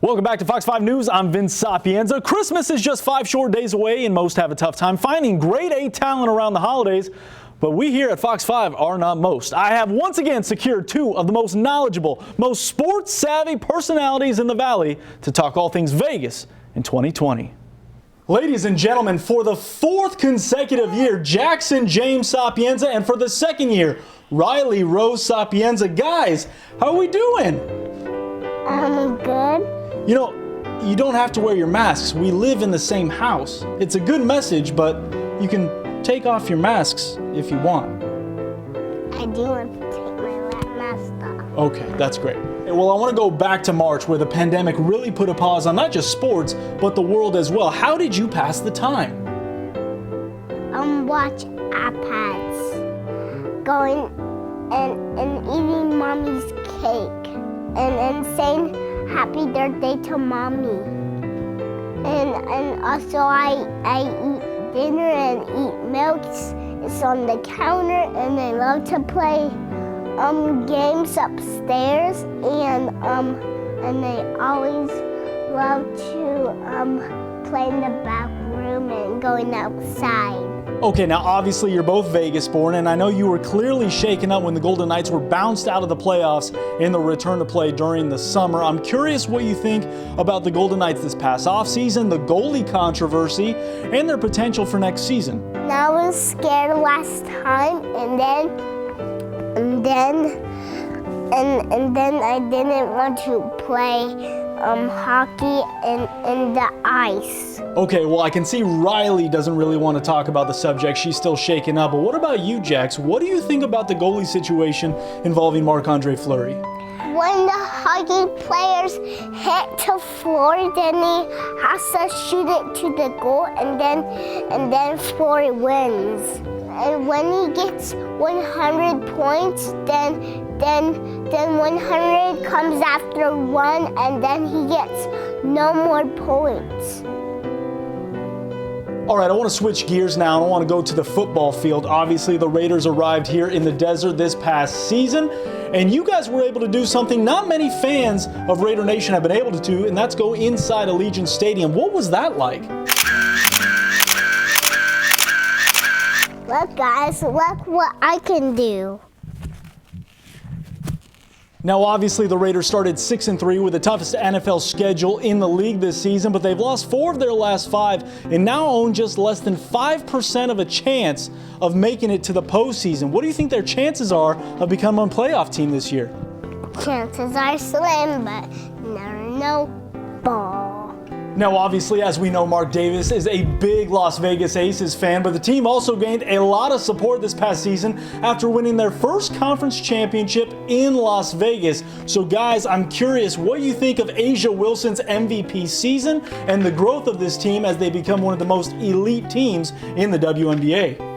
Welcome back to Fox 5 News. I'm Vince Sapienza. Christmas is just 5 short days away, and most have a tough time finding grade A talent around the holidays. But we here at Fox 5 are not most. I have once again secured 2 of the most knowledgeable, most sports-savvy personalities in the Valley to talk all things Vegas in 2020. Ladies and gentlemen, for the 4th consecutive year, Jaxson James Sapienza, and for the 2nd year, Rylee Rose Sapienza. Guys, how are we doing? Good. You know, you don't have to wear your masks. We live in the same house. It's a good message, but you can take off your masks if you want. I do want to take my mask off. Okay, that's great. Well, I want to go back to March, where the pandemic really put a pause on not just sports, but the world as well. How did you pass the time? Watch iPads, going and eating mommy's cake, and saying happy birthday to mommy. And also I eat dinner and eat milk. It's on the counter, and I love to play games upstairs, and I always love to play in the back room and going outside. Okay, now obviously you're both Vegas born, and I know you were clearly shaken up when the Golden Knights were bounced out of the playoffs in the return to play during the summer. I'm curious what you think about the Golden Knights this past offseason, the goalie controversy, and their potential for next season. I was scared last time, and then I didn't want to play hockey in the ice. Okay, well, I can see Rylee doesn't really want to talk about the subject. She's still shaken up. But what about you, Jax? What do you think about the goalie situation involving Marc-Andre Fleury? When the hockey players hit the floor, then he has to shoot it to the goal, and then Fleury wins. And when he gets 100 points, then 100 comes after 1, and then he gets no more points. All right, I want to switch gears now. I want to go to the football field. Obviously, the Raiders arrived here in the desert this past season, and you guys were able to do something not many fans of Raider Nation have been able to do, and that's go inside Allegiant Stadium. What was that like? Look, guys, look what I can do. Now, obviously, the Raiders started 6-3 with the toughest NFL schedule in the league this season, but they've lost 4 of their last 5 and now own just less than 5% of a chance of making it to the postseason. What do you think their chances are of becoming a playoff team this year? Chances are slim, but never know ball. Now, obviously, as we know, Mark Davis is a big Las Vegas Aces fan, but the team also gained a lot of support this past season after winning their first conference championship in Las Vegas. So, guys, I'm curious what you think of A'ja Wilson's MVP season and the growth of this team as they become one of the most elite teams in the WNBA.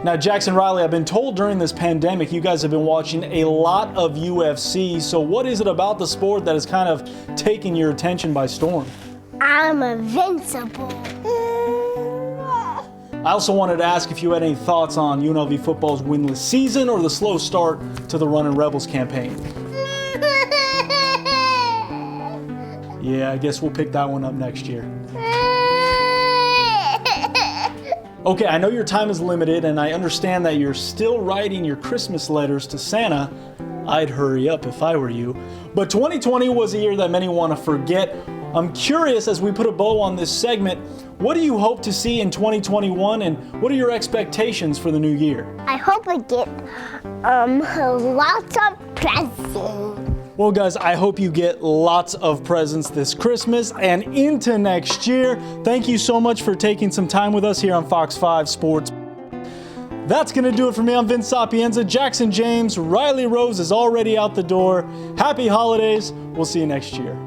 Now, Jaxson and Rylee, I've been told during this pandemic you guys have been watching a lot of UFC. So what is it about the sport that has kind of taken your attention by storm? I'm invincible. I also wanted to ask if you had any thoughts on UNLV football's winless season or the slow start to the Runnin' Rebels campaign. Yeah, I guess we'll pick that one up next year. Okay, I know your time is limited, and I understand that you're still writing your Christmas letters to Santa. I'd hurry up if I were you. But 2020 was a year that many want to forget. I'm curious, as we put a bow on this segment, what do you hope to see in 2021, and what are your expectations for the new year? I hope I get lots of presents. Well, guys, I hope you get lots of presents this Christmas and into next year. Thank you so much for taking some time with us here on Fox 5 Sports. That's going to do it for me. I'm Vince Sapienza. Jaxson James, Rylee Rose is already out the door. Happy holidays. We'll see you next year.